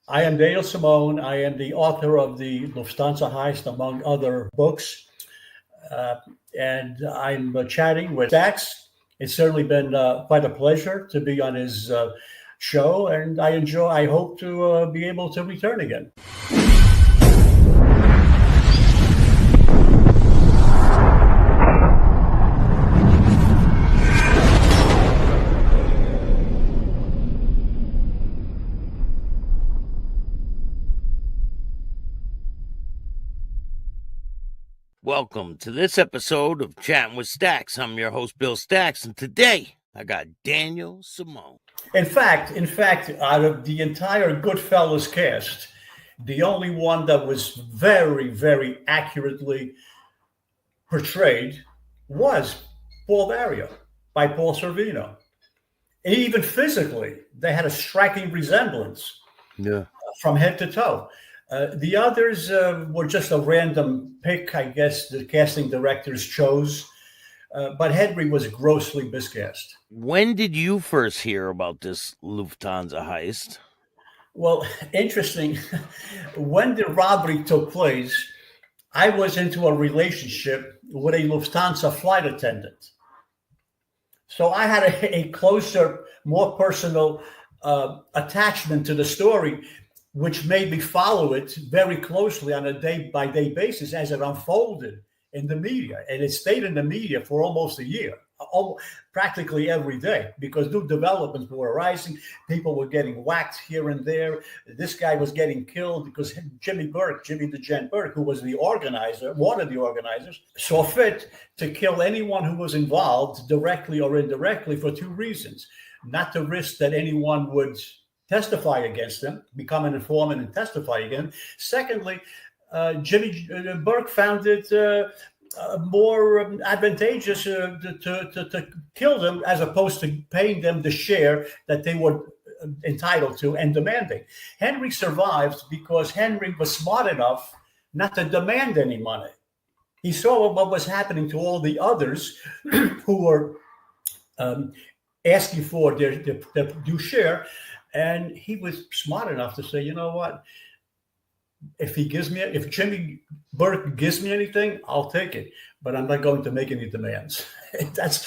I am Daniel Simone. I am the author of the Lufthansa Heist, among other books. Uh, and I'm chatting with Dax. It's certainly been quite a pleasure to be on his show, and I hope to be able to return again. Welcome to this episode of Chatting with Stacks. I'm your host, Bill Stacks, and today I got Daniel Simone. In fact, out of the entire Goodfellas cast, the only one that was very, very accurately portrayed was Paul Vario by Paul Sorvino. And even physically, they had a striking resemblance from head to toe. The others were just a random pick, I guess the casting directors chose. But Henry was grossly miscast. When did you first hear about this Lufthansa heist? Well, interesting. When the robbery took place, I was into a relationship with a Lufthansa flight attendant. So I had a closer, more personal attachment to the story, which made me follow it very closely on a day-by-day basis as it unfolded in the media. And it stayed in the media for almost a year, practically every day, because new developments were arising. People were getting whacked here and there. This guy was getting killed because Jimmy the Gent Burke, who was the organizer, one of the organizers, saw fit to kill anyone who was involved directly or indirectly for two reasons. Not to risk that anyone would testify against him, become an informant and testify again. Secondly, Jimmy Burke found it more advantageous to kill them as opposed to paying them the share that they were entitled to and demanding. Henry survived because Henry was smart enough not to demand any money. He saw what was happening to all the others who were asking for their due share. And he was smart enough to say, you know what? If Jimmy Burke gives me anything, I'll take it. But I'm not going to make any demands.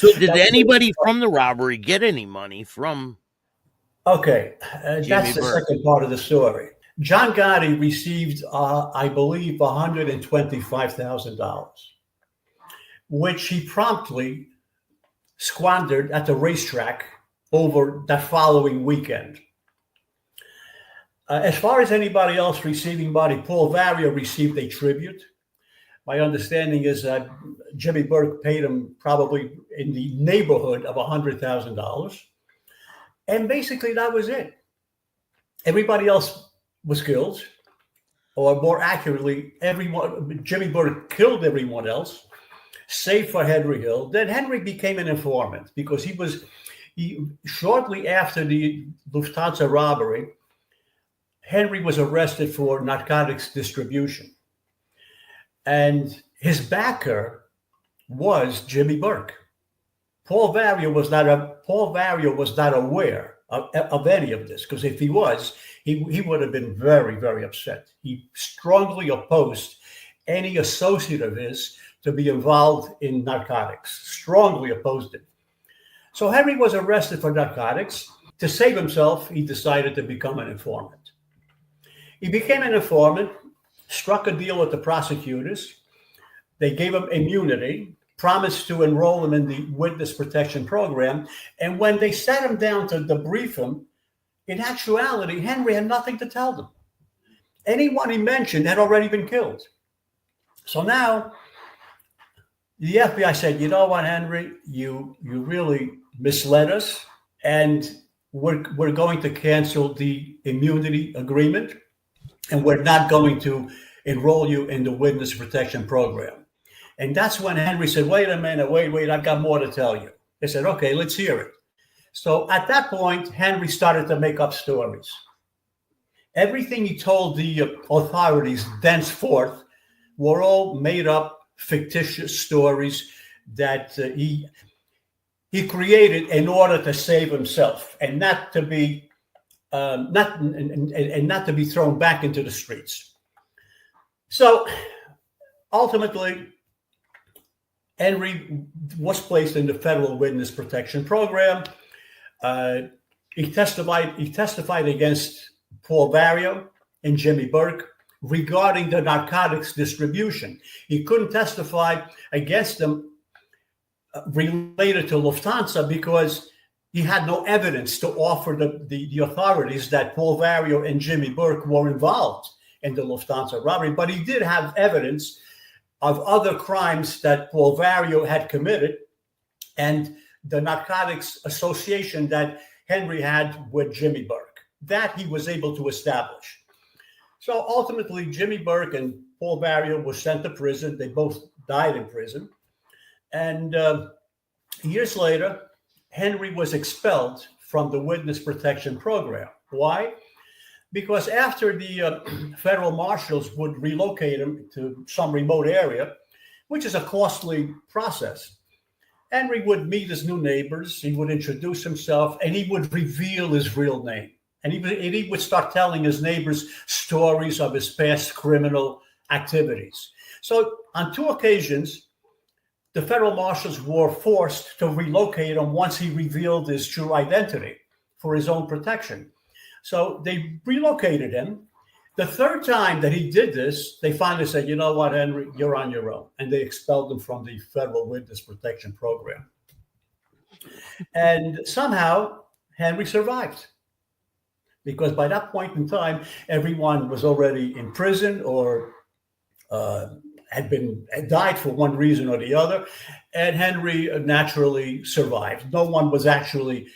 Did anybody from the robbery get any money from? Okay, that's the second part of the story. John Gotti received, I believe, $125,000, which he promptly squandered at the racetrack over that following weekend. As far as anybody else receiving money, Paul Vario received a tribute. My understanding is that Jimmy Burke paid him probably in the neighborhood of $100,000. And basically that was it. Everybody else was killed, or more accurately, Jimmy Burke killed everyone else, save for Henry Hill. Then Henry became an informant because he shortly after the Lufthansa robbery, Henry was arrested for narcotics distribution. And his backer was Jimmy Burke. Paul Vario was not aware of any of this, because if he was, he would have been very, very upset. He strongly opposed any associate of his to be involved in narcotics, strongly opposed it. So Henry was arrested for narcotics. To save himself, he decided to become an informant. He became an informant, struck a deal with the prosecutors. They gave him immunity, promised to enroll him in the witness protection program. And when they sat him down to debrief him, in actuality, Henry had nothing to tell them. Anyone he mentioned had already been killed. So now the FBI said, you know what, Henry, you really misled us, and we're going to cancel the immunity agreement, and we're not going to enroll you in the witness protection program. And that's when Henry said, wait a minute, wait, I've got more to tell you. They said, okay, let's hear it. So at that point, Henry started to make up stories. Everything he told the authorities thenceforth were all made up, fictitious stories that he created in order to save himself and not to be not to be thrown back into the streets. So ultimately, Henry was placed in the federal witness protection program. He testified against Paul Vario and Jimmy Burke regarding the narcotics distribution. He couldn't testify against them related to Lufthansa because he had no evidence to offer the authorities that Paul Vario and Jimmy Burke were involved in the Lufthansa robbery. But he did have evidence of other crimes that Paul Vario had committed and the narcotics association that Henry had with Jimmy Burke. That he was able to establish. So ultimately, Jimmy Burke and Paul Vario were sent to prison. They both died in prison. And years later, Henry was expelled from the witness protection program. Why? Because after the federal marshals would relocate him to some remote area, which is a costly process, Henry would meet his new neighbors, he would introduce himself, and he would reveal his real name. And he would start telling his neighbors stories of his past criminal activities. So on 2 occasions, the federal marshals were forced to relocate him once he revealed his true identity for his own protection. So they relocated him. The 3rd time that he did this, they finally said, you know what, Henry, you're on your own. And they expelled him from the federal witness protection program. And somehow Henry survived. Because by that point in time, everyone was already in prison or had died for one reason or the other. And Henry naturally survived. No one was actually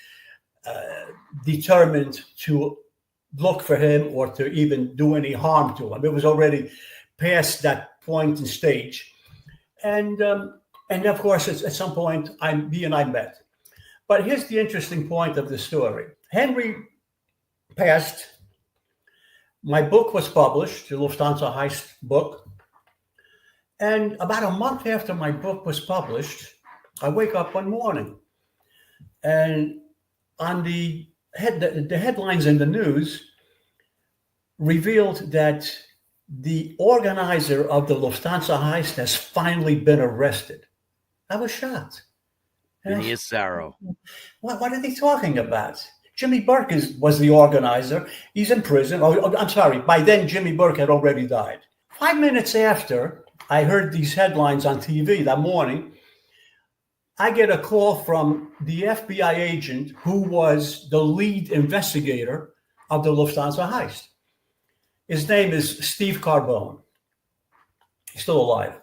determined to look for him or to even do any harm to him. It was already past that point and stage. And of course, at some point, he and I met. But here's the interesting point of the story. Henry passed. My book was published, the Lufthansa Heist book. And about a month after my book was published, I wake up one morning and on the headlines in the news revealed that the organizer of the Lufthansa heist has finally been arrested. I was shocked. Phineas Sarrow. What are they talking about? Jimmy Burke was the organizer. He's in prison. Oh, I'm sorry. By then, Jimmy Burke had already died. 5 minutes after I heard these headlines on TV that morning, I get a call from the FBI agent who was the lead investigator of the Lufthansa heist. His name is Steve Carbone. He's still alive.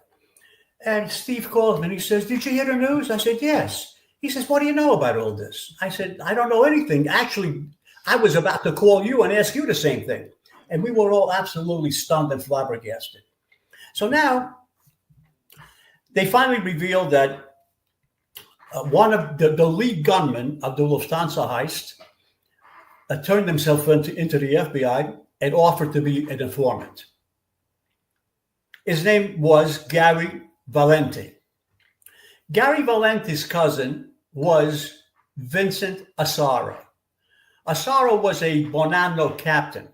And Steve calls me and he says, did you hear the news? I said, yes. He says, what do you know about all this? I said, I don't know anything. Actually, I was about to call you and ask you the same thing. And we were all absolutely stunned and flabbergasted. So now they finally revealed that one of the lead gunmen of the Lufthansa heist turned himself into the FBI and offered to be an informant. His name was Gary Valenti. Gary Valenti's cousin was Vincent Asaro. Asaro was a Bonanno captain.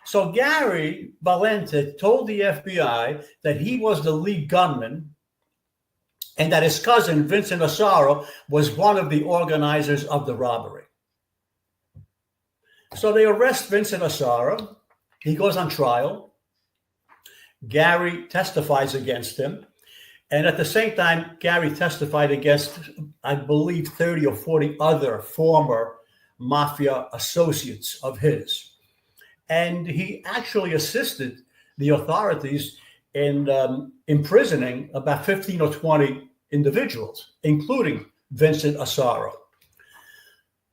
So Gary Valenti told the FBI that he was the lead gunman and that his cousin, Vincent Asaro, was one of the organizers of the robbery. So they arrest Vincent Asaro. He goes on trial. Gary testifies against him. And at the same time, Gary testified against, I believe, 30 or 40 other former mafia associates of his. And he actually assisted the authorities in imprisoning about 15 or 20 individuals, including Vincent Asaro.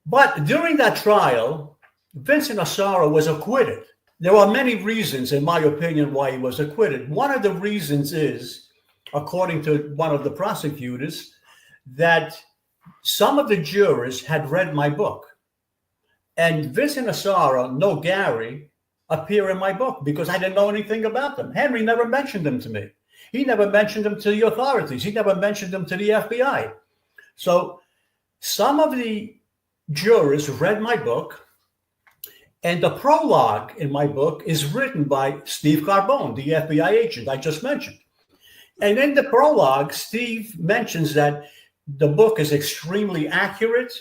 But during that trial, Vincent Asaro was acquitted. There are many reasons, in my opinion, why he was acquitted. One of the reasons is, according to one of the prosecutors, that some of the jurors had read my book. And Vincent Asaro, no Gary, appear in my book because I didn't know anything about them. Henry never mentioned them to me. He never mentioned them to the authorities. He never mentioned them to the FBI. So some of the jurors read my book, And the prologue in my book is written by Steve Carbone, the FBI agent I just mentioned. And in the prologue, Steve mentions that the book is extremely accurate,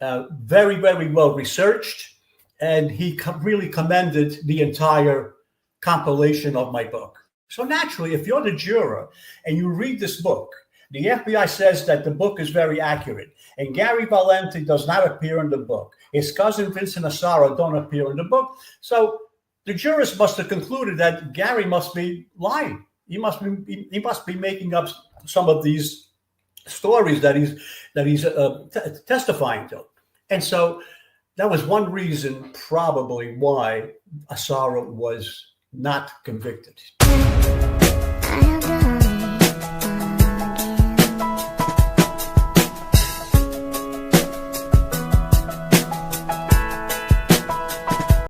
very, very well researched, and he really commended the entire compilation of my book. So naturally, if you're the juror and you read this book, the FBI says that the book is very accurate, and Gary Valenti does not appear in the book. His cousin Vincent Asaro don't appear in the book. So the jurors must have concluded that Gary must be lying. He must be making up some of these stories that he's testifying to. And so that was one reason probably why Asaro was not convicted. I have